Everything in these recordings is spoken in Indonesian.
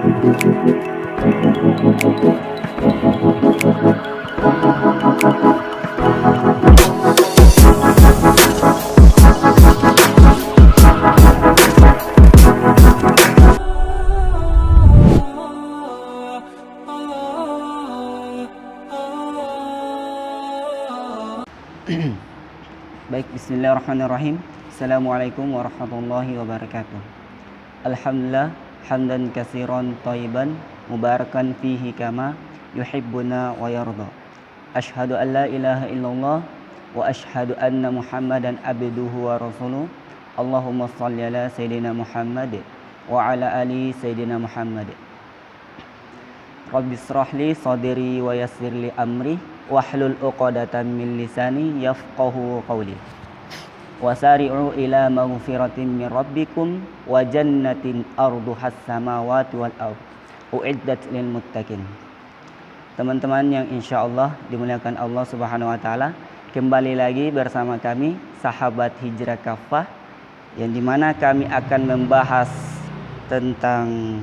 Baik, bismillahirrahmanirrahim. Assalamualaikum warahmatullahi wabarakatuh. Alhamdulillah, hamdan katsiran thayyiban mubarakan fihi kama yuhibbuna wa yarda. Asyhadu an la ilaha illallah wa asyhadu anna Muhammadan abduhu wa rasuluh. Allahumma shalli ala sayyidina Muhammad wa ala ali sayyidina Muhammad. Rabbi shrah li sadri wa yassir li amri wahlul 'uqdatam min lisani yafqahu qawli. Wasari'u ila maghfiratin min rabbikum wa jannatin arduhas samawati wal ardh uiddat lil muttaqin. Teman-teman yang insyaallah dimuliakan Allah Subhanahu wa taala, kembali lagi bersama kami sahabat Hijrah Kafah, yang dimana kami akan membahas tentang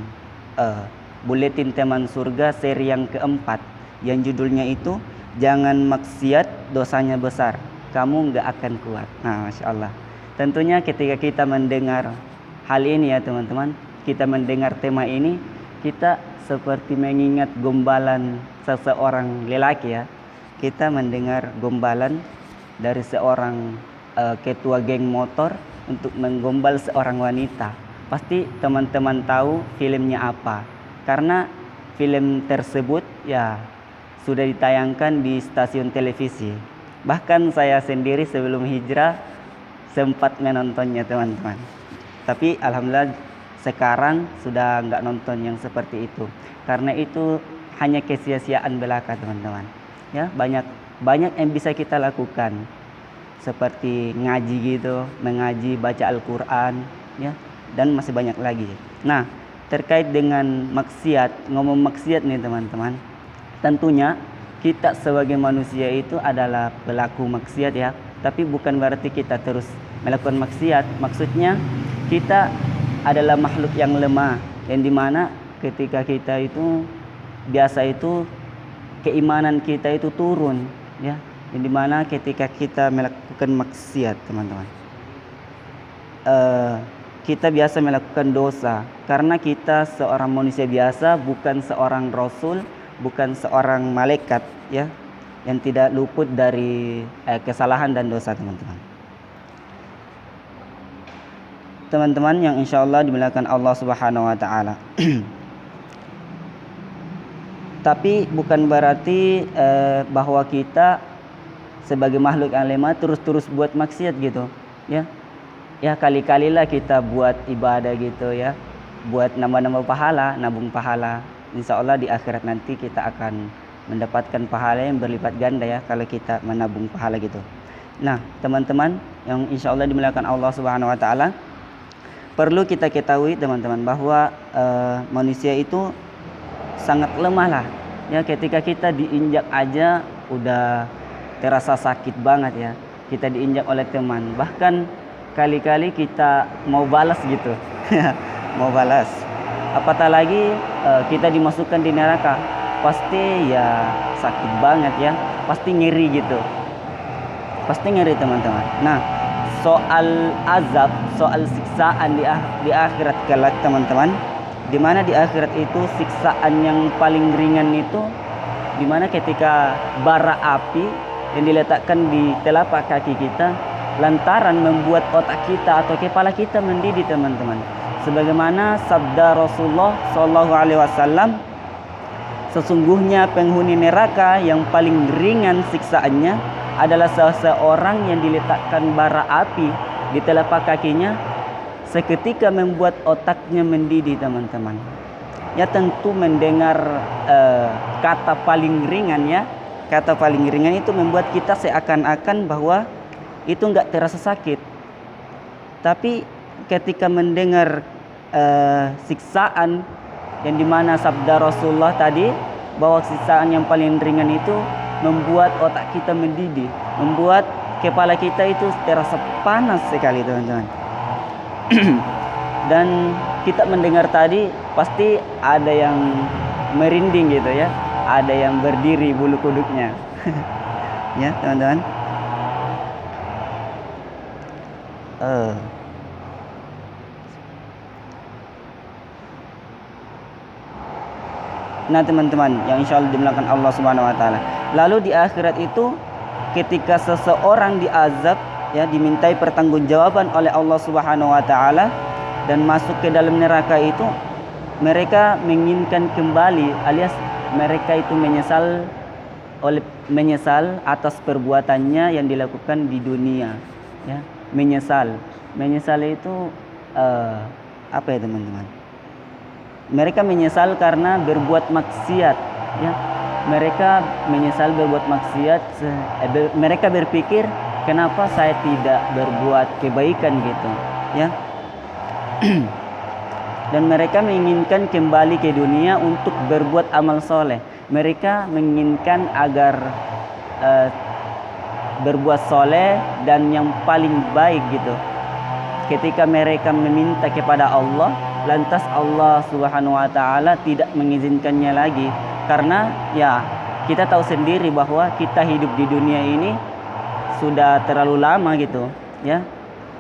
buletin teman surga seri yang keempat, yang judulnya itu jangan maksiat, dosanya besar, kamu nggak akan kuat. Nah, Masya Allah. Tentunya ketika kita mendengar hal ini ya teman-teman, kita mendengar tema ini, kita seperti mengingat gombalan seseorang lelaki ya. Kita mendengar gombalan dari seorang ketua geng motor untuk menggombal seorang wanita. Pasti teman-teman tahu filmnya apa. Karena film tersebut ya sudah ditayangkan di stasiun televisi. Bahkan saya sendiri sebelum hijrah sempat menontonnya teman-teman. Tapi alhamdulillah sekarang sudah nggak nonton yang seperti itu. Karena itu hanya kesia-siaan belaka teman-teman. Ya, banyak yang bisa kita lakukan. Seperti ngaji gitu, mengaji, baca Al-Qur'an, ya, dan masih banyak lagi. Nah, terkait dengan maksiat, ngomong maksiat nih teman-teman. Tentunya kita sebagai manusia itu adalah pelaku maksiat ya, tapi bukan berarti kita terus melakukan maksiat. Maksudnya kita adalah makhluk yang lemah, yang dimana ketika kita itu biasa itu keimanan kita itu turun ya, yang dimana ketika kita melakukan maksiat teman-teman, kita biasa melakukan dosa karena kita seorang manusia biasa, bukan seorang rasul, bukan seorang malaikat ya, yang tidak luput dari kesalahan dan dosa teman-teman. Teman-teman yang insyaallah dimuliakan Allah Subhanahu wa taala. Tapi bukan berarti bahwa kita sebagai makhluk yang lemah terus-terus buat maksiat gitu ya. Ya kali-kalilah kita buat ibadah gitu ya, buat nambah-nambah pahala, nabung pahala. Insya Allah di akhirat nanti kita akan mendapatkan pahala yang berlipat ganda ya kalau kita menabung pahala gitu. Nah teman-teman yang insya Allah dimuliakan Allah Subhanahu wa taala, perlu kita ketahui teman-teman bahwa manusia itu sangat lemah lah ya. Ketika kita diinjak aja udah terasa sakit banget ya, kita diinjak oleh teman, bahkan kali-kali kita mau balas gitu mau balas, apatah lagi kita dimasukkan di neraka, pasti ya sakit banget ya, pasti ngeri gitu, pasti ngeri teman-teman. Nah soal azab, soal siksaan di akhirat kelak teman-teman, dimana di akhirat itu siksaan yang paling ringan itu dimana ketika bara api yang diletakkan di telapak kaki kita lantaran membuat otak kita atau kepala kita mendidih teman-teman. Sebagaimana sabda Rasulullah SAW, sesungguhnya penghuni neraka yang paling ringan siksaannya adalah seseorang yang diletakkan bara api di telapak kakinya seketika membuat otaknya mendidih teman-teman. Ya tentu mendengar kata paling ringan ya, kata paling ringan itu membuat kita seakan-akan bahwa itu nggak terasa sakit. Tapi ketika mendengar siksaan yang dimana sabda Rasulullah tadi bahwa siksaan yang paling ringan itu membuat otak kita mendidih, membuat kepala kita itu terasa panas sekali teman-teman. Dan kita mendengar tadi pasti ada yang merinding gitu ya, ada yang berdiri bulu kuduknya. Ya teman-teman. Nah teman-teman, yang insya Allah dimuliakan Allah Subhanahu Wa Taala. Lalu di akhirat itu, ketika seseorang diazab, ya, dimintai pertanggungjawaban oleh Allah Subhanahu Wa Taala dan masuk ke dalam neraka itu, mereka menginginkan kembali, alias mereka itu menyesal atas perbuatannya yang dilakukan di dunia, ya, menyesal itu apa ya teman-teman? Mereka menyesal karena berbuat maksiat, ya. Mereka menyesal berbuat maksiat. Mereka berpikir, kenapa saya tidak berbuat kebaikan gitu, ya. Dan mereka menginginkan kembali ke dunia untuk berbuat amal soleh. Mereka menginginkan agar berbuat soleh dan yang paling baik gitu. Ketika mereka meminta kepada Allah, lantas Allah Subhanahu Wa Taala tidak mengizinkannya lagi, karena ya kita tahu sendiri bahwa kita hidup di dunia ini sudah terlalu lama gitu, ya.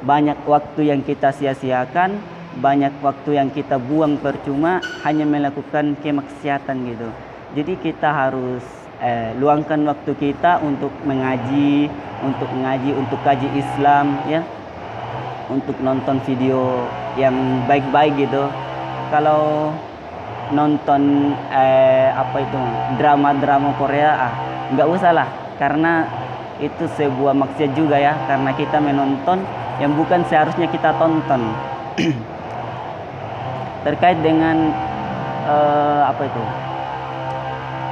Banyak waktu yang kita sia-siakan, banyak waktu yang kita buang percuma hanya melakukan kemaksiatan gitu. Jadi kita harus luangkan waktu kita untuk mengaji, untuk kaji Islam, ya. Untuk nonton video yang baik-baik gitu. Kalau nonton drama-drama Korea, nggak usah lah, karena itu sebuah maksiat juga ya, karena kita menonton yang bukan seharusnya kita tonton. Terkait dengan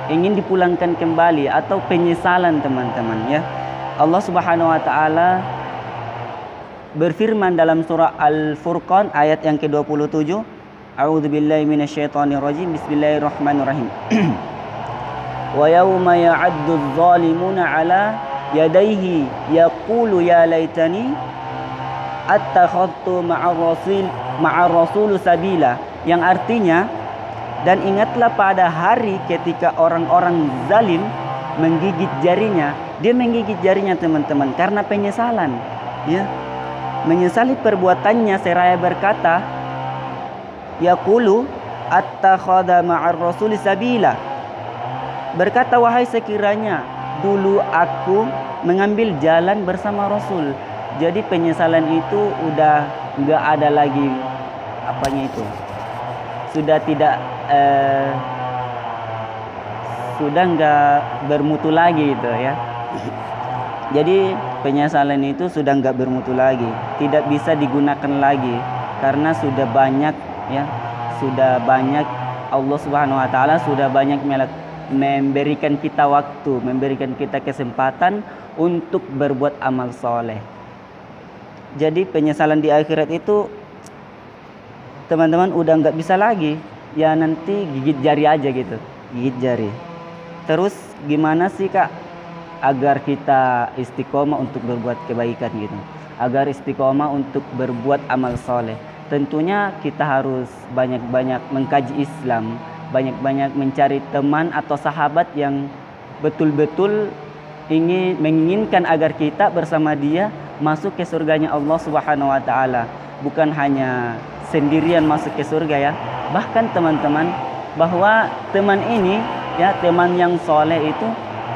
ingin dipulangkan kembali atau penyesalan teman-teman, ya. Allah Subhanahu Wa Taala berfirman dalam surah Al-Furqan ayat yang ke-27, A'udzubillahi minasyaitonirrajim, Bismillahirrahmanirrahim. Wa yauma ya'addu adh-dhalimuna 'ala yadayhi yaqulu ya laitani attakhadtu ma'ar rasul sabila, yang artinya, dan ingatlah pada hari ketika orang-orang zalim menggigit jarinya. Dia menggigit jarinya teman-teman karena penyesalan, ya. Menyesali perbuatannya seraya berkata, yaqulu attakhadha ma'ar rasul sabila, berkata, wahai sekiranya dulu aku mengambil jalan bersama Rasul. Jadi penyesalan itu udah nggak ada lagi itu, sudah tidak sudah nggak bermutu lagi gitu ya. Jadi penyesalan itu sudah nggak bermutu lagi, tidak bisa digunakan lagi, karena sudah banyak, ya, sudah banyak Allah Subhanahu Wa Taala sudah banyak memberikan kita waktu, memberikan kita kesempatan untuk berbuat amal soleh. Jadi penyesalan di akhirat itu teman-teman udah nggak bisa lagi, ya nanti gigit jari aja gitu, gigit jari. Terus gimana sih Kak agar kita istiqomah untuk berbuat kebaikan gitu, agar istiqomah untuk berbuat amal soleh? Tentunya kita harus banyak-banyak mengkaji Islam, banyak-banyak mencari teman atau sahabat yang betul-betul menginginkan agar kita bersama dia masuk ke surganya Allah Subhanahu Wa Taala, bukan hanya sendirian masuk ke surga, ya. Bahkan teman-teman, bahwa teman ini, ya, teman yang soleh itu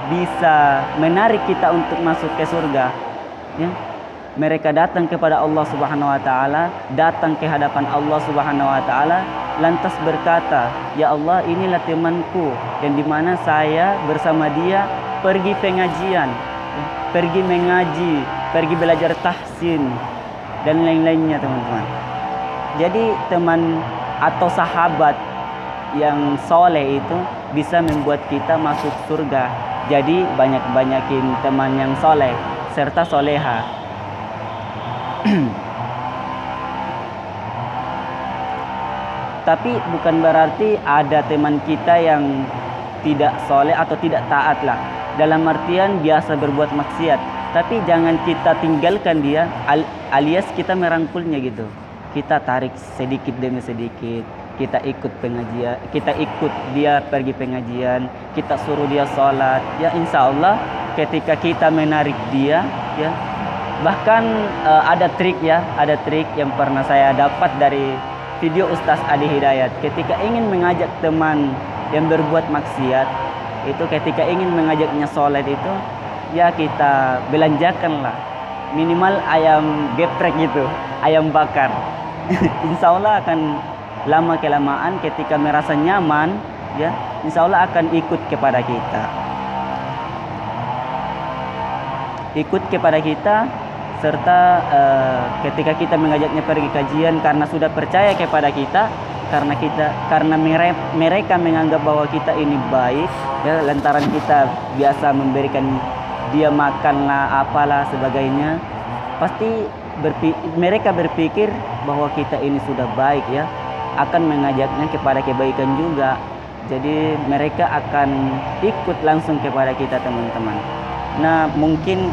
bisa menarik kita untuk masuk ke surga, ya. Mereka datang kepada Allah Subhanahu Wa Taala, datang ke hadapan Allah Subhanahu Wa Taala, lantas berkata, ya Allah, inilah temanku yang dimana saya bersama dia pergi pengajian, pergi mengaji, pergi belajar tahsin dan lain-lainnya teman-teman. Jadi teman atau sahabat yang soleh itu bisa membuat kita masuk surga. Jadi banyak-banyakin teman yang soleh serta soleha. Tapi bukan berarti ada teman kita yang tidak soleh atau tidak taat lah, dalam artian biasa berbuat maksiat. Tapi jangan kita tinggalkan dia alias kita merangkulnya gitu. kita tarik sedikit demi sedikit. Kita ikut pengajian, kita ikut dia pergi pengajian, kita suruh dia sholat. Ya insya Allah ketika kita menarik dia, ya bahkan ada trik yang pernah saya dapat dari video Ustaz Adi Hidayat. Ketika ingin mengajak teman yang berbuat maksiat, itu ketika ingin mengajaknya sholat itu, ya kita belanjakanlah minimal ayam geprek gitu, ayam bakar. Insya Allah akan lama kelamaan ketika merasa nyaman, ya insya Allah akan ikut kepada kita. Ikut kepada kita, serta ketika kita mengajaknya pergi kajian karena sudah percaya kepada kita, karena mereka menganggap bahwa kita ini baik, ya lantaran kita biasa memberikan dia makan lah apalah sebagainya, pasti mereka berpikir bahwa kita ini sudah baik, ya akan mengajaknya kepada kebaikan juga. Jadi mereka akan ikut langsung kepada kita, teman-teman. Nah mungkin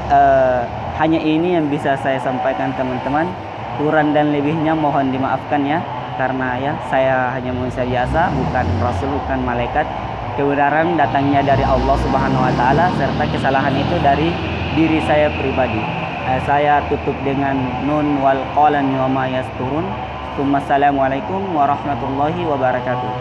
hanya ini yang bisa saya sampaikan, teman-teman. Kurang dan lebihnya mohon dimaafkan ya, karena ya saya hanya manusia biasa, bukan rasul, bukan malaikat. Kebenaran datangnya dari Allah Subhanahu wa taala, serta kesalahan itu dari diri saya pribadi. Saya tutup dengan nun wal qalam wa ma yasturun. Assalamualaikum warahmatullahi wabarakatuh.